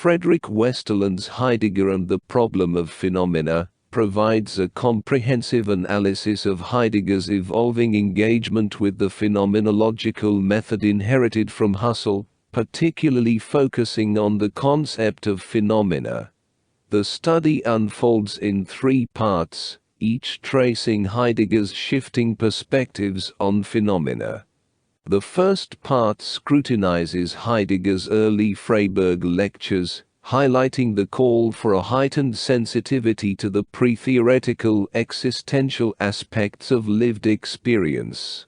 Fredrik Westerlund's Heidegger and the Problem of Phenomena provides a comprehensive analysis of Heidegger's evolving engagement with the phenomenological method inherited from Husserl, particularly focusing on the concept of phenomena. The study unfolds in 3 parts, each tracing Heidegger's shifting perspectives on phenomena. The first part scrutinizes Heidegger's early Freiburg lectures, highlighting the call for a heightened sensitivity to the pre-theoretical existential aspects of lived experience.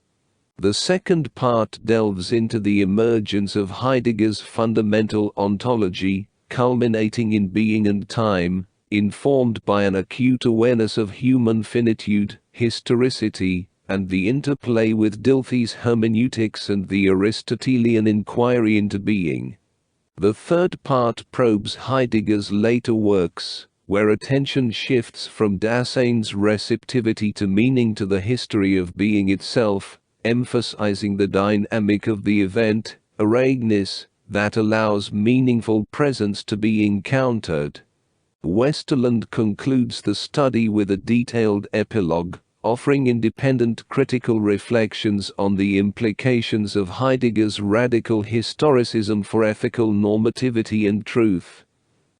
The second part delves into the emergence of Heidegger's fundamental ontology, culminating in being and time, informed by an acute awareness of human finitude, historicity, and the interplay with Dilthey's hermeneutics and the Aristotelian inquiry into being. The third part probes Heidegger's later works, where attention shifts from Dasein's receptivity to meaning to the history of being itself, emphasizing the dynamic of the event, Ereignis, that allows meaningful presence to be encountered. Westerlund concludes the study with a detailed epilogue, offering independent critical reflections on the implications of Heidegger's radical historicism for ethical normativity and truth.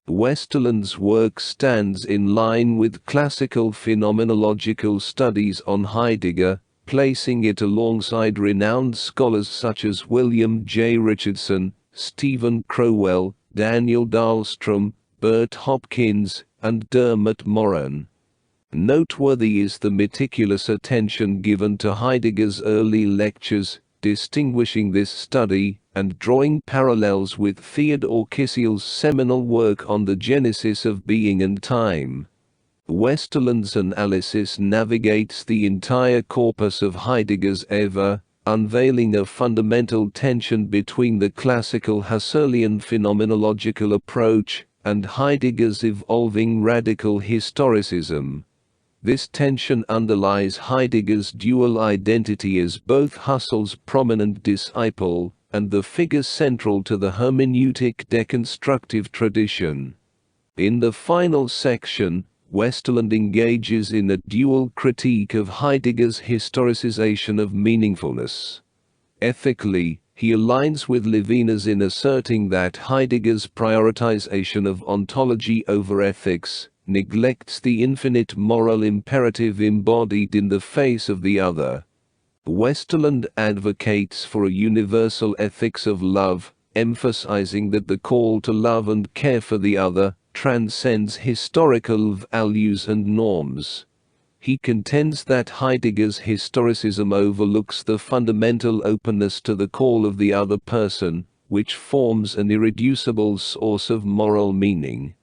Westerlund's work stands in line with classical phenomenological studies on Heidegger, placing it alongside renowned scholars such as William J. Richardson, Stephen Crowell, Daniel Dahlstrom, Bert Hopkins, and Dermot Moran. Noteworthy is the meticulous attention given to Heidegger's early lectures, distinguishing this study and drawing parallels with Theodor Kissel's seminal work on the genesis of being and time. Westerlund's analysis navigates the entire corpus of Heidegger's Eva, unveiling a fundamental tension between the classical Husserlian phenomenological approach and Heidegger's evolving radical historicism. This tension underlies Heidegger's dual identity as both Husserl's prominent disciple and the figure central to the hermeneutic deconstructive tradition. In the final section, Westerlund engages in a dual critique of Heidegger's historicization of meaningfulness. Ethically, he aligns with Levinas in asserting that Heidegger's prioritization of ontology over ethics neglects the infinite moral imperative embodied in the face of the other. Westerlund advocates for a universal ethics of love, emphasizing that the call to love and care for the other transcends historical values and norms. He contends that Heidegger's historicism overlooks the fundamental openness to the call of the other person, which forms an irreducible source of moral meaning.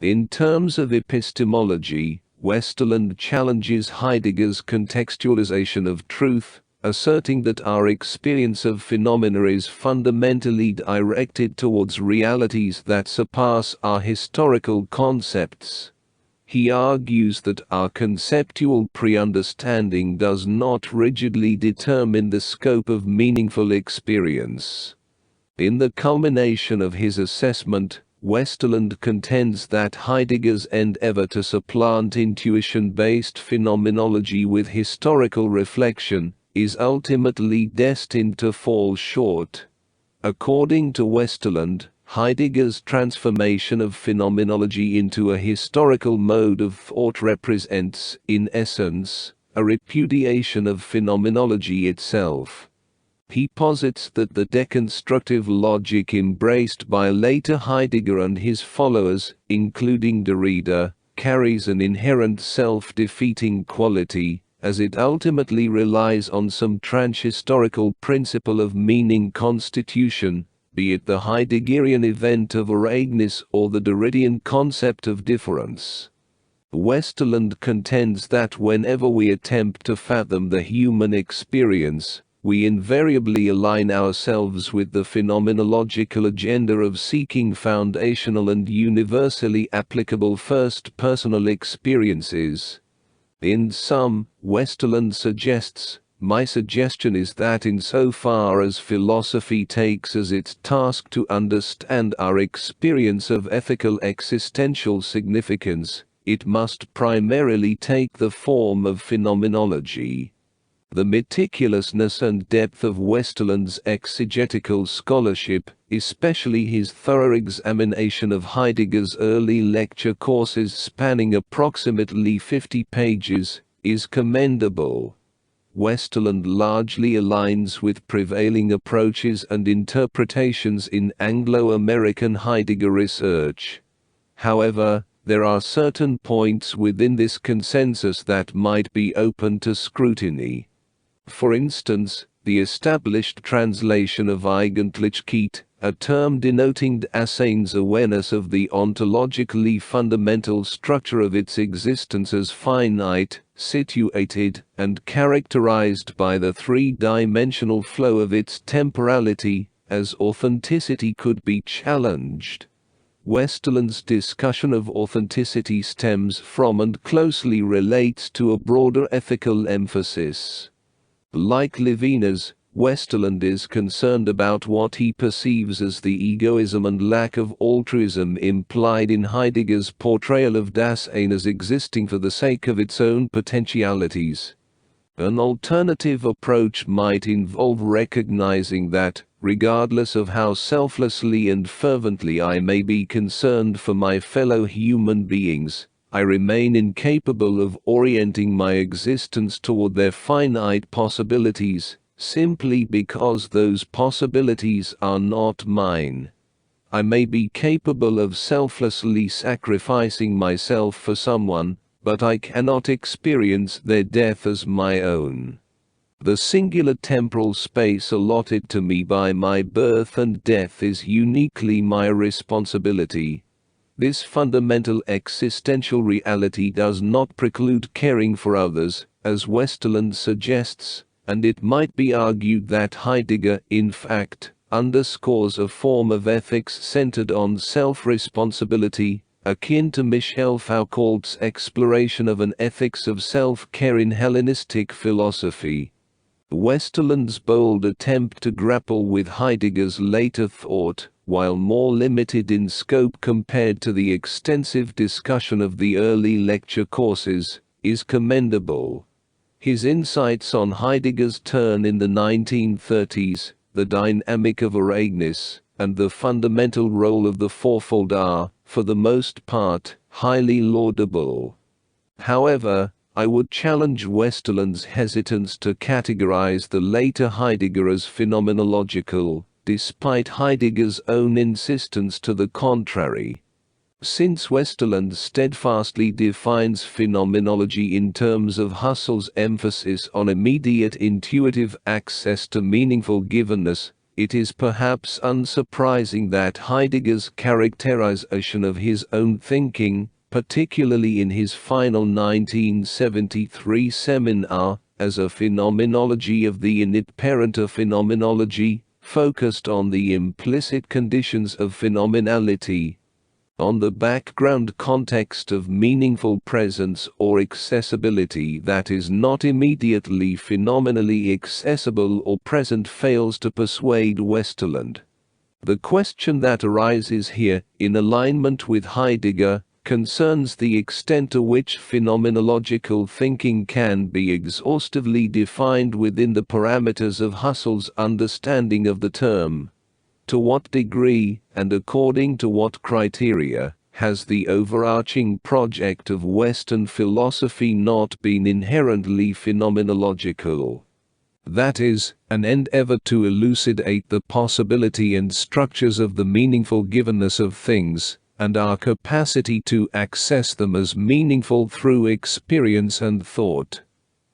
In terms of epistemology, Westerlund challenges Heidegger's contextualization of truth, asserting that our experience of phenomena is fundamentally directed towards realities that surpass our historical concepts. He argues that our conceptual pre-understanding does not rigidly determine the scope of meaningful experience. In the culmination of his assessment, Westerlund contends that Heidegger's endeavor to supplant intuition-based phenomenology with historical reflection is ultimately destined to fall short. According to Westerlund, Heidegger's transformation of phenomenology into a historical mode of thought represents, in essence, a repudiation of phenomenology itself. He posits that the deconstructive logic embraced by later Heidegger and his followers, including Derrida, carries an inherent self-defeating quality, as it ultimately relies on some transhistorical principle of meaning constitution, be it the Heideggerian event of Ereignis or the Derridian concept of difference. Westerlund contends that whenever we attempt to fathom the human experience, we invariably align ourselves with the phenomenological agenda of seeking foundational and universally applicable first-personal experiences. In sum, Westerlund suggests, my suggestion is that insofar as philosophy takes as its task to understand our experience of ethical existential significance, it must primarily take the form of phenomenology. The meticulousness and depth of Westerlund's exegetical scholarship, especially his thorough examination of Heidegger's early lecture courses spanning approximately 50 pages, is commendable. Westerlund largely aligns with prevailing approaches and interpretations in Anglo-American Heidegger research. However, there are certain points within this consensus that might be open to scrutiny. For instance, the established translation of Eigentlichkeit, a term denoting Dasein's awareness of the ontologically fundamental structure of its existence as finite, situated, and characterized by the three-dimensional flow of its temporality, as authenticity could be challenged. Westerlund's discussion of authenticity stems from and closely relates to a broader ethical emphasis. Like Levinas, Westerlund is concerned about what he perceives as the egoism and lack of altruism implied in Heidegger's portrayal of Dasein as existing for the sake of its own potentialities. An alternative approach might involve recognizing that, regardless of how selflessly and fervently I may be concerned for my fellow human beings, I remain incapable of orienting my existence toward their finite possibilities, simply because those possibilities are not mine. I may be capable of selflessly sacrificing myself for someone, but I cannot experience their death as my own. The singular temporal space allotted to me by my birth and death is uniquely my responsibility. This fundamental existential reality does not preclude caring for others, as Westerlund suggests, and it might be argued that Heidegger, in fact, underscores a form of ethics centered on self-responsibility, akin to Michel Foucault's exploration of an ethics of self-care in Hellenistic philosophy. Westerlund's bold attempt to grapple with Heidegger's later thought, while more limited in scope compared to the extensive discussion of the early lecture courses, is commendable. His insights on Heidegger's turn in the 1930s, the dynamic of Eragness, and the fundamental role of the fourfold are, for the most part, highly laudable. However, I would challenge Westerlund's hesitance to categorize the later Heidegger as phenomenological, despite Heidegger's own insistence to the contrary. Since Westerlund steadfastly defines phenomenology in terms of Husserl's emphasis on immediate intuitive access to meaningful givenness, it is perhaps unsurprising that Heidegger's characterization of his own thinking, particularly in his final 1973 seminar, as a phenomenology of the innate parent of phenomenology, focused on the implicit conditions of phenomenality, on the background context of meaningful presence or accessibility that is not immediately phenomenally accessible or present, fails to persuade Westerlund. The question that arises here, in alignment with Heidegger, concerns the extent to which phenomenological thinking can be exhaustively defined within the parameters of Husserl's understanding of the term. To what degree, and according to what criteria, has the overarching project of Western philosophy not been inherently phenomenological? That is, an endeavor to elucidate the possibility and structures of the meaningful givenness of things, and our capacity to access them as meaningful through experience and thought.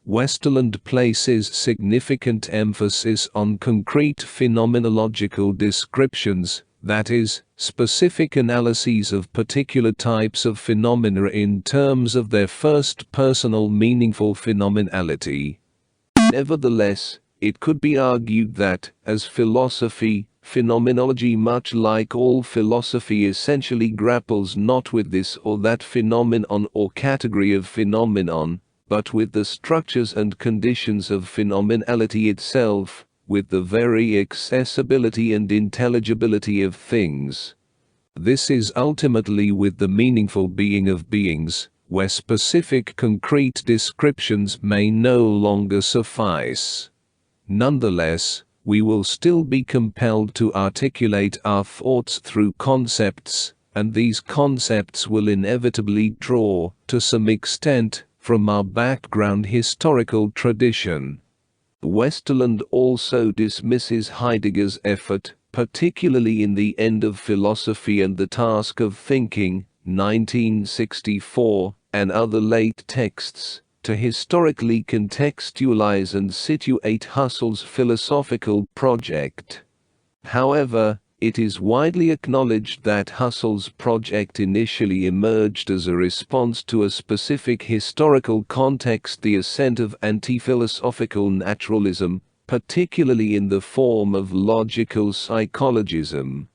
Westerlund places significant emphasis on concrete phenomenological descriptions, that is, specific analyses of particular types of phenomena in terms of their first personal meaningful phenomenality. Nevertheless, it could be argued that, as philosophy, phenomenology, much like all philosophy, essentially grapples not with this or that phenomenon or category of phenomenon, but with the structures and conditions of phenomenality itself, with the very accessibility and intelligibility of things. This is ultimately with the meaningful being of beings, where specific concrete descriptions may no longer suffice. Nonetheless, we will still be compelled to articulate our thoughts through concepts, and these concepts will inevitably draw, to some extent, from our background historical tradition. Westerlund also dismisses Heidegger's effort, particularly in The End of Philosophy and the Task of Thinking, 1964, and other late texts, to historically contextualize and situate Husserl's philosophical project. However, it is widely acknowledged that Husserl's project initially emerged as a response to a specific historical context, the ascent of anti-philosophical naturalism, particularly in the form of logical psychologism.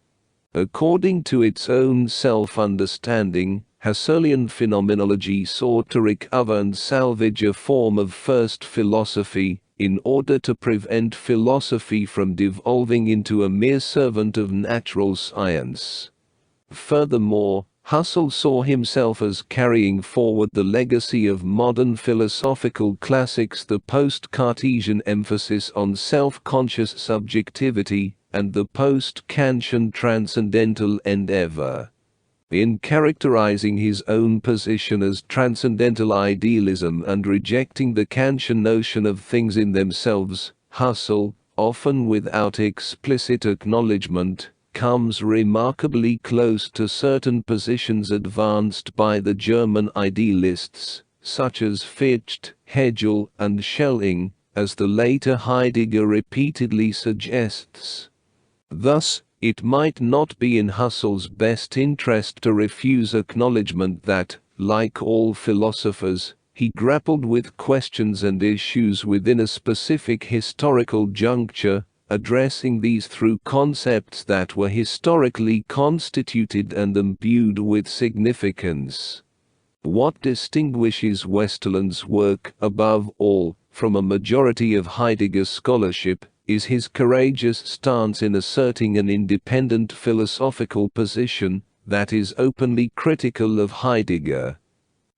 According to its own self-understanding, Husserlian phenomenology sought to recover and salvage a form of first philosophy, in order to prevent philosophy from devolving into a mere servant of natural science. Furthermore, Husserl saw himself as carrying forward the legacy of modern philosophical classics, the post-Cartesian emphasis on self-conscious subjectivity, and the post-Kantian transcendental endeavor. In characterizing his own position as transcendental idealism and rejecting the Kantian notion of things in themselves, Husserl, often without explicit acknowledgement, comes remarkably close to certain positions advanced by the German idealists, such as Fichte, Hegel, and Schelling, as the later Heidegger repeatedly suggests. Thus, it might not be in Husserl's best interest to refuse acknowledgement that, like all philosophers, he grappled with questions and issues within a specific historical juncture, addressing these through concepts that were historically constituted and imbued with significance. What distinguishes Westerlund's work, above all, from a majority of Heidegger's scholarship, is his courageous stance in asserting an independent philosophical position that is openly critical of Heidegger.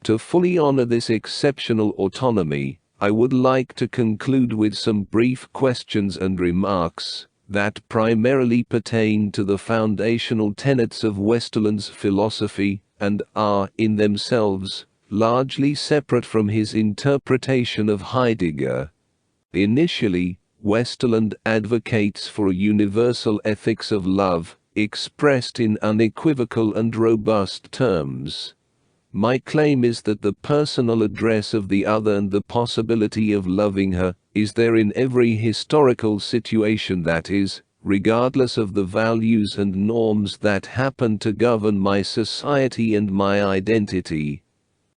To fully honor this exceptional autonomy, I would like to conclude with some brief questions and remarks that primarily pertain to the foundational tenets of Westerlund's philosophy and are, in themselves, largely separate from his interpretation of Heidegger. Initially, Westerlund advocates for a universal ethics of love, expressed in unequivocal and robust terms. My claim is that the personal address of the other and the possibility of loving her is there in every historical situation, that is, regardless of the values and norms that happen to govern my society and my identity.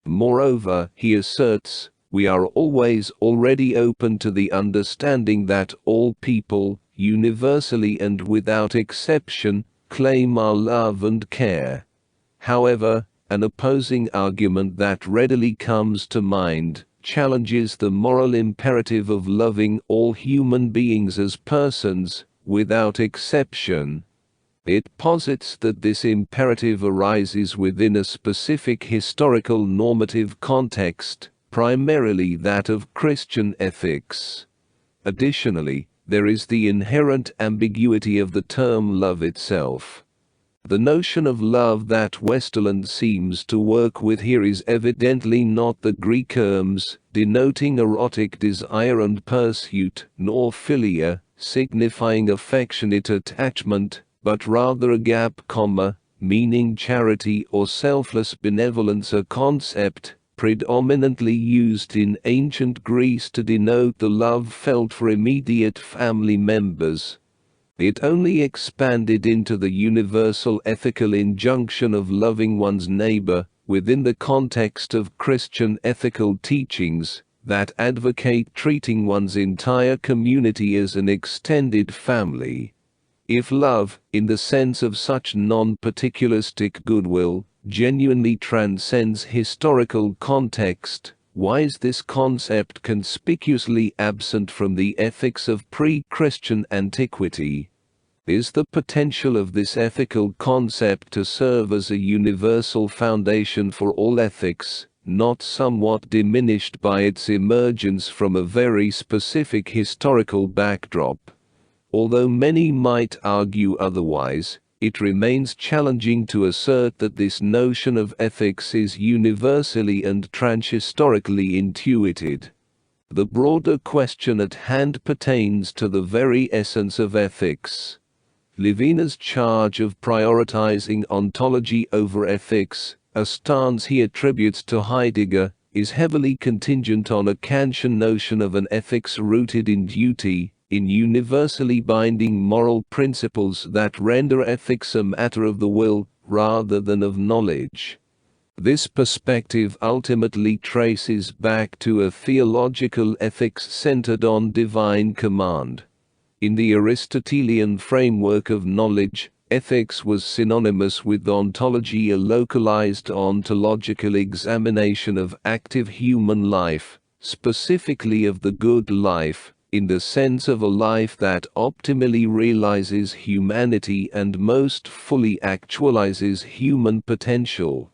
Moreover, he asserts, we are always already open to the understanding that all people, universally and without exception, claim our love and care. However, an opposing argument that readily comes to mind challenges the moral imperative of loving all human beings as persons, without exception. It posits that this imperative arises within a specific historical normative context, primarily that of Christian ethics. Additionally, there is the inherent ambiguity of the term love itself. The notion of love that Westerlund seems to work with here is evidently not the Greek terms, denoting erotic desire and pursuit, nor philia, signifying affectionate attachment, but rather agape, meaning charity or selfless benevolence, a concept predominantly used in ancient Greece to denote the love felt for immediate family members. It only expanded into the universal ethical injunction of loving one's neighbor, within the context of Christian ethical teachings that advocate treating one's entire community as an extended family. If love, in the sense of such non-particularistic goodwill, genuinely transcends historical context, Why is this concept conspicuously absent from the ethics of pre-Christian antiquity? Is the potential of this ethical concept to serve as a universal foundation for all ethics not somewhat diminished by its emergence from a very specific historical backdrop? Although many might argue otherwise, it remains challenging to assert that this notion of ethics is universally and transhistorically intuited. The broader question at hand pertains to the very essence of ethics. Levinas' charge of prioritizing ontology over ethics, a stance he attributes to Heidegger, is heavily contingent on a Kantian notion of an ethics rooted in duty, in universally binding moral principles that render ethics a matter of the will, rather than of knowledge. This perspective ultimately traces back to a theological ethics centered on divine command. In the Aristotelian framework of knowledge, ethics was synonymous with ontology, a localized ontological examination of active human life, specifically of the good life, in the sense of a life that optimally realizes humanity and most fully actualizes human potential.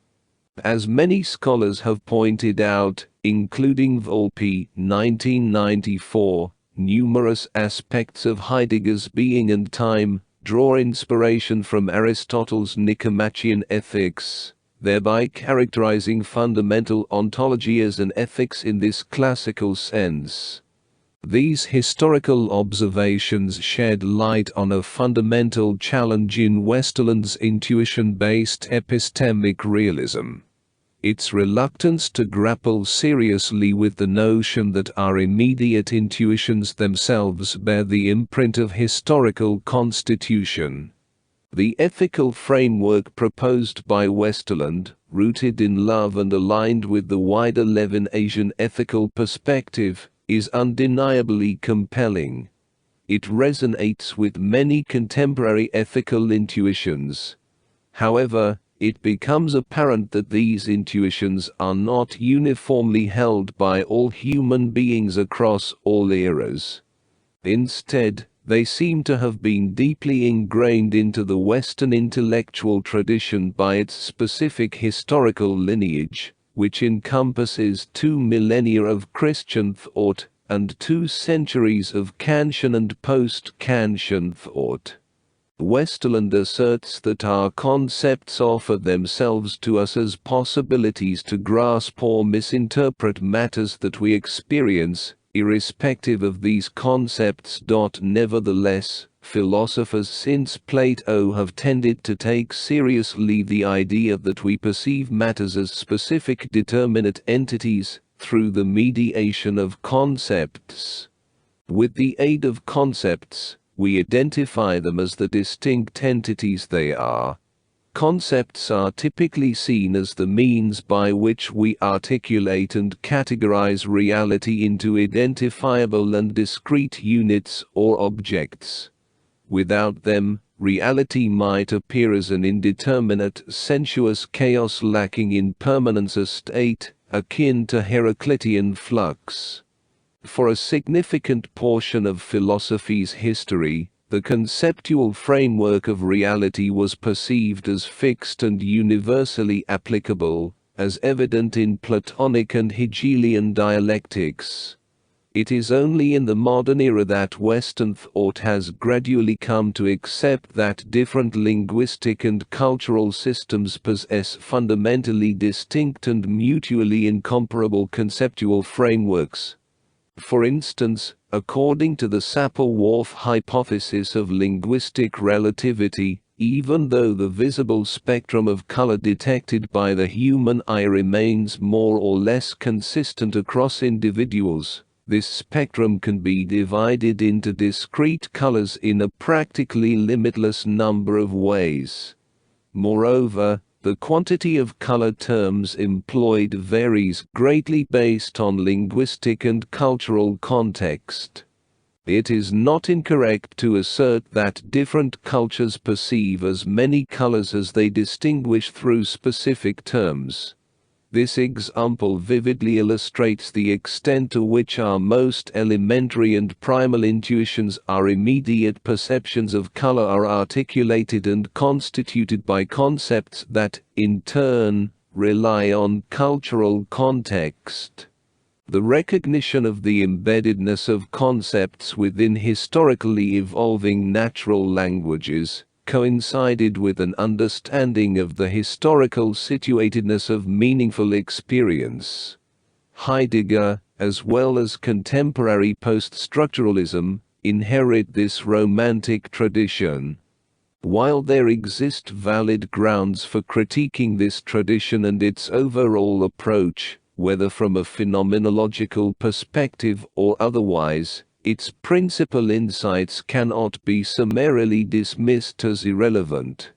As many scholars have pointed out, including Volpe, 1994, numerous aspects of Heidegger's being and time draw inspiration from Aristotle's Nicomachean ethics, thereby characterizing fundamental ontology as an ethics in this classical sense. These historical observations shed light on a fundamental challenge in Westerlund's intuition-based epistemic realism. Its reluctance to grapple seriously with the notion that our immediate intuitions themselves bear the imprint of historical constitution. The ethical framework proposed by Westerlund, rooted in love and aligned with the wider Levinasian ethical perspective, is undeniably compelling. It resonates with many contemporary ethical intuitions. However, it becomes apparent that these intuitions are not uniformly held by all human beings across all eras. Instead, they seem to have been deeply ingrained into the Western intellectual tradition by its specific historical lineage, which encompasses 2 millennia of Christian thought and 2 centuries of Kantian and post-Kantian thought. Westerlund asserts that our concepts offer themselves to us as possibilities to grasp or misinterpret matters that we experience, irrespective of these concepts. Nevertheless, philosophers since Plato have tended to take seriously the idea that we perceive matters as specific determinate entities, through the mediation of concepts. With the aid of concepts, we identify them as the distinct entities they are. Concepts are typically seen as the means by which we articulate and categorize reality into identifiable and discrete units or objects. Without them, reality might appear as an indeterminate, sensuous chaos lacking in permanence, a state akin to Heraclitean flux. For a significant portion of philosophy's history, the conceptual framework of reality was perceived as fixed and universally applicable, as evident in Platonic and Hegelian dialectics. It is only in the modern era that Western thought has gradually come to accept that different linguistic and cultural systems possess fundamentally distinct and mutually incomparable conceptual frameworks. For instance, according to the Sapir-Whorf hypothesis of linguistic relativity, even though the visible spectrum of color detected by the human eye remains more or less consistent across individuals, this spectrum can be divided into discrete colors in a practically limitless number of ways. Moreover, the quantity of color terms employed varies greatly based on linguistic and cultural context. It is not incorrect to assert that different cultures perceive as many colors as they distinguish through specific terms. This example vividly illustrates the extent to which our most elementary and primal intuitions, our immediate perceptions of color, are articulated and constituted by concepts that, in turn, rely on cultural context. The recognition of the embeddedness of concepts within historically evolving natural languages coincided with an understanding of the historical situatedness of meaningful experience. Heidegger, as well as contemporary post-structuralism, inherit this romantic tradition. While there exist valid grounds for critiquing this tradition and its overall approach, whether from a phenomenological perspective or otherwise, its principal insights cannot be summarily dismissed as irrelevant.